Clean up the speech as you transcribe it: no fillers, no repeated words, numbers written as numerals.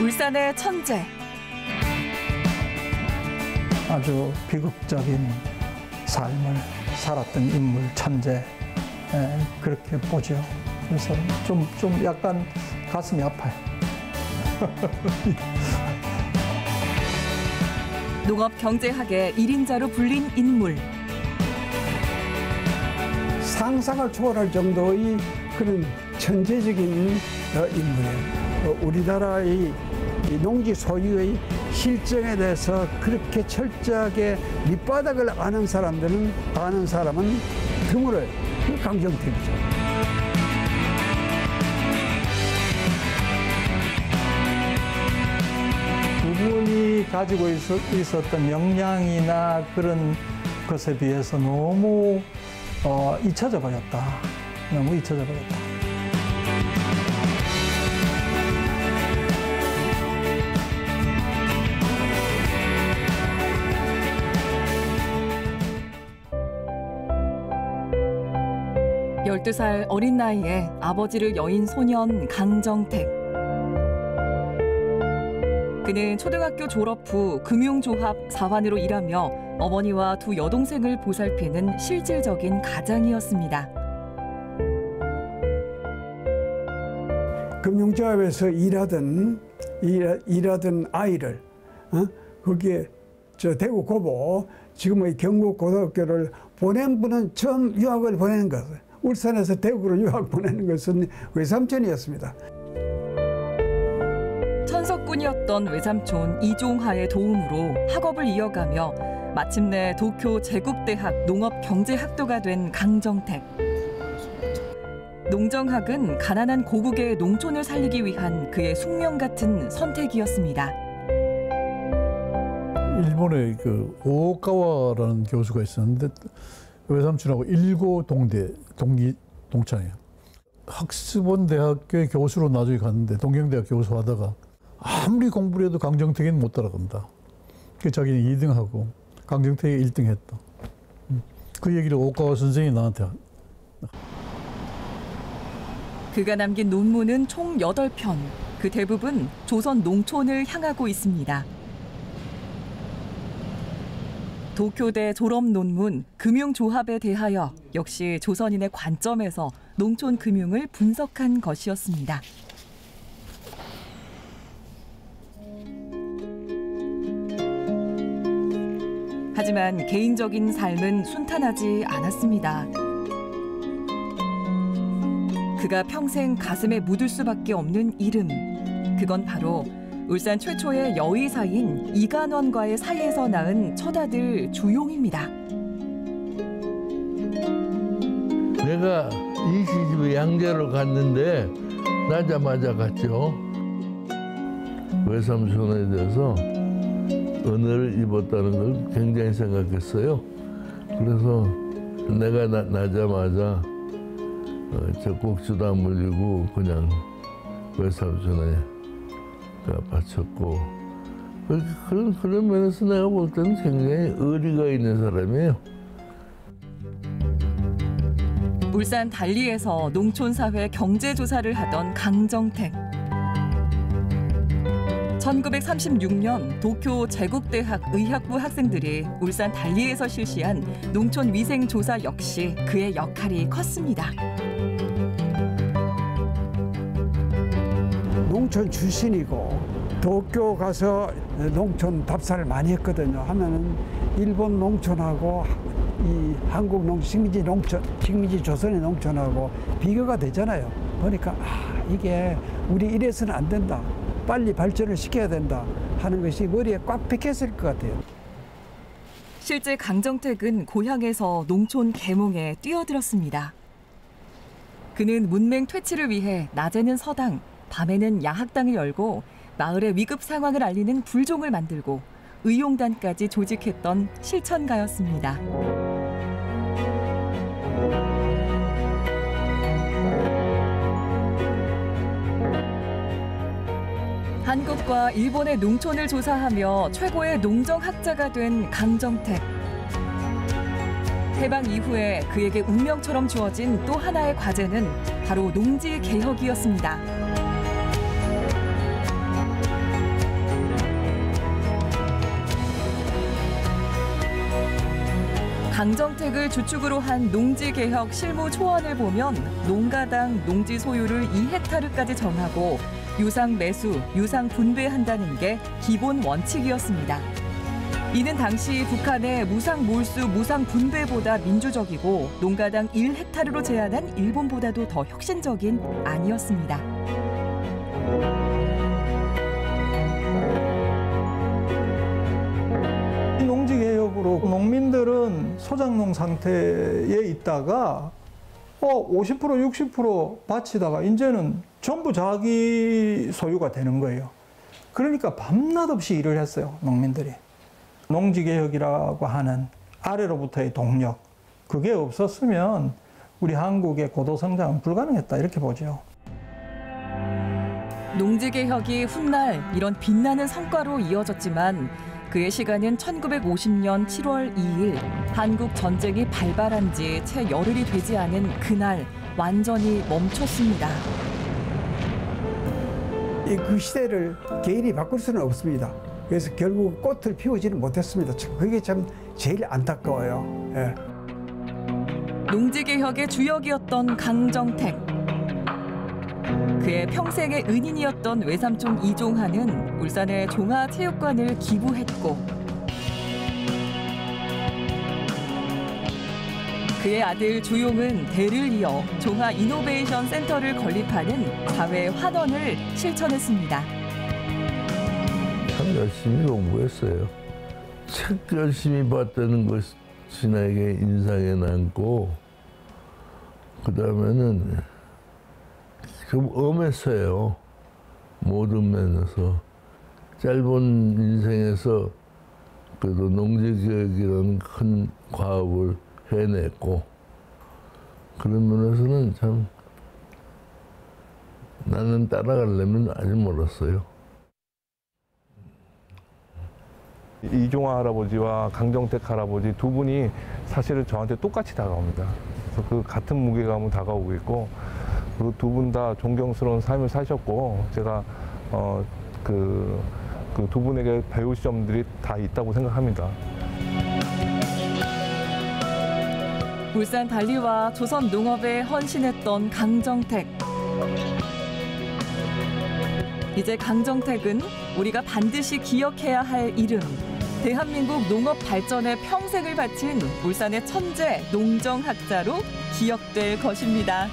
울산의 천재. 아주 비극적인 삶을 살았던 인물, 천재, 그렇게 보죠. 그래서 좀 약간 가슴이 아파요. 농업경제학의 1인자로 불린 인물. 상상을 초월할 정도의 그런 천재적인 인물이에요. 우리나라의 농지 소유의 실정에 대해서 그렇게 철저하게 밑바닥을 아는 사람은 드물어요. 강정택이죠. 그분이 가지고 있었던 역량이나 그런 것에 비해서 너무 잊혀져 버렸다. 너무 잊혀져 버렸다. 열두 살 어린 나이에 아버지를 여인 소년 강정택. 그는 초등학교 졸업 후 금융조합 사관으로 일하며 어머니와 두 여동생을 보살피는 실질적인 가장이었습니다. 금융조합에서 일하던 아이를 거기에 대구 고보 지금의 경북고등학교를 보낸 분은 처음 유학을 보내는 것을 울산에서 대구로 유학 보내는 것은 외삼촌이었습니다. 천석군이었던 외삼촌 이종하의 도움으로 학업을 이어가며 마침내 도쿄 제국대학 농업경제학도가 된 강정택. 농정학은 가난한 고국의 농촌을 살리기 위한 그의 숙명 같은 선택이었습니다. 일본에 오오카와라는 교수가 있었는데 외삼촌하고 일고 동창이에요. 학습원 대학교의 교수로 나중에 갔는데 동경대학 교수 하다가 아무리 공부를 해도 강정택이는 못 따라간다. 그래서 자기는 2등하고 강정택이 1등 했다. 그 얘기를 오오카와 선생이 나한테. 그가 남긴 논문은 총 8편. 그 대부분 조선 농촌을 향하고 있습니다. 도쿄대 졸업 논문 금융조합에 대하여 역시 조선인의 관점에서 농촌 금융을 분석한 것이었습니다. 하지만 개인적인 삶은 순탄하지 않았습니다. 그가 평생 가슴에 묻을 수밖에 없는 이름. 그건 바로 울산 최초의 여의사인 이간원과의 사이에서 낳은 첫아들 주용입니다. 내가 이 시집에 양자를 갔는데 나자마자 갔죠. 외삼촌에 대해서 은혜를 입었다는 걸 굉장히 생각했어요. 그래서 내가 나자마자 젖꼭지도 안 물리고 그냥 외삼촌에 바쳤고 그런 면에서 내가 볼 때는 굉장히 의리가 있는 사람이에요. 울산 달리에서 농촌사회 경제조사를 하던 강정택. 1936년 도쿄 제국대학 의학부 학생들이 울산 달리에서 실시한 농촌위생조사 역시 그의 역할이 컸습니다. 농촌 출신이고 도쿄 가서 농촌 답사를 많이 했거든요. 하면은 일본 농촌하고 이 한국 식민지 조선의 농촌하고 비교가 되잖아요. 보니까 이게 우리 이래서는 안 된다. 빨리 발전을 시켜야 된다 하는 것이 머리에 꽉 박혔을 것 같아요. 실제 강정택은 고향에서 농촌 계몽에 뛰어들었습니다. 그는 문맹 퇴치를 위해 낮에는 서당, 밤에는 야학당을 열고 마을의 위급 상황을 알리는 불종을 만들고 의용단까지 조직했던 실천가였습니다. 한국과 일본의 농촌을 조사하며 최고의 농정학자가 된 강정택. 해방 이후에 그에게 운명처럼 주어진 또 하나의 과제는 바로 농지 개혁이었습니다. 강정택을 주축으로 한 농지개혁 실무 초안을 보면 농가당 농지 소유를 2헥타르까지 정하고 유상 매수, 유상 분배한다는 게 기본 원칙이었습니다. 이는 당시 북한의 무상 몰수, 무상 분배보다 민주적이고 농가당 1헥타르로 제한한 일본보다도 더 혁신적인 안이었습니다. 농지개혁으로 농민들은 소작농 상태에 있다가 50% 60% 바치다가 이제는 전부 자기 소유가 되는 거예요. 그러니까 밤낮 없이 일을 했어요, 농민들이. 농지개혁이라고 하는 아래로부터의 동력, 그게 없었으면 우리 한국의 고도성장은 불가능했다, 이렇게 보죠. 농지개혁이 훗날 이런 빛나는 성과로 이어졌지만 그의 시간은 1950년 7월 2일 한국 전쟁이 발발한 지 채 열흘이 되지 않은 그날 완전히 멈췄습니다. 그 시대를 개인이 바꿀 수는 없습니다. 그래서 결국 꽃을 피우지는 못했습니다. 그게 참 제일 안타까워요. 예. 농지개혁의 주역이었던 강정택. 그의 평생의 은인이었던 외삼촌 이종하는 울산의 종하체육관을 기부했고 그의 아들 조용은 대를 이어 종하 이노베이션 센터를 건립하는 사회 환원을 실천했습니다. 참 열심히 공부했어요. 책 열심히 봤다는 것이 나에게 인상에 남고 그 다음에는 좀 엄했어요. 모든 면에서. 짧은 인생에서 그래도 농지개혁이라는 큰 과업을 해냈고 그런 면에서는 참 나는 따라가려면 아직 멀었어요. 이종하 할아버지와 강정택 할아버지 두 분이 사실은 저한테 똑같이 다가옵니다. 그래서 그 같은 무게감을 다가오고 있고 그 두 분 다 존경스러운 삶을 사셨고 제가 그 두 분에게 배울 점들이 다 있다고 생각합니다. 울산 달리와 조선 농업에 헌신했던 강정택. 이제 강정택은 우리가 반드시 기억해야 할 이름. 대한민국 농업 발전에 평생을 바친 울산의 천재 농정학자로 기억될 것입니다.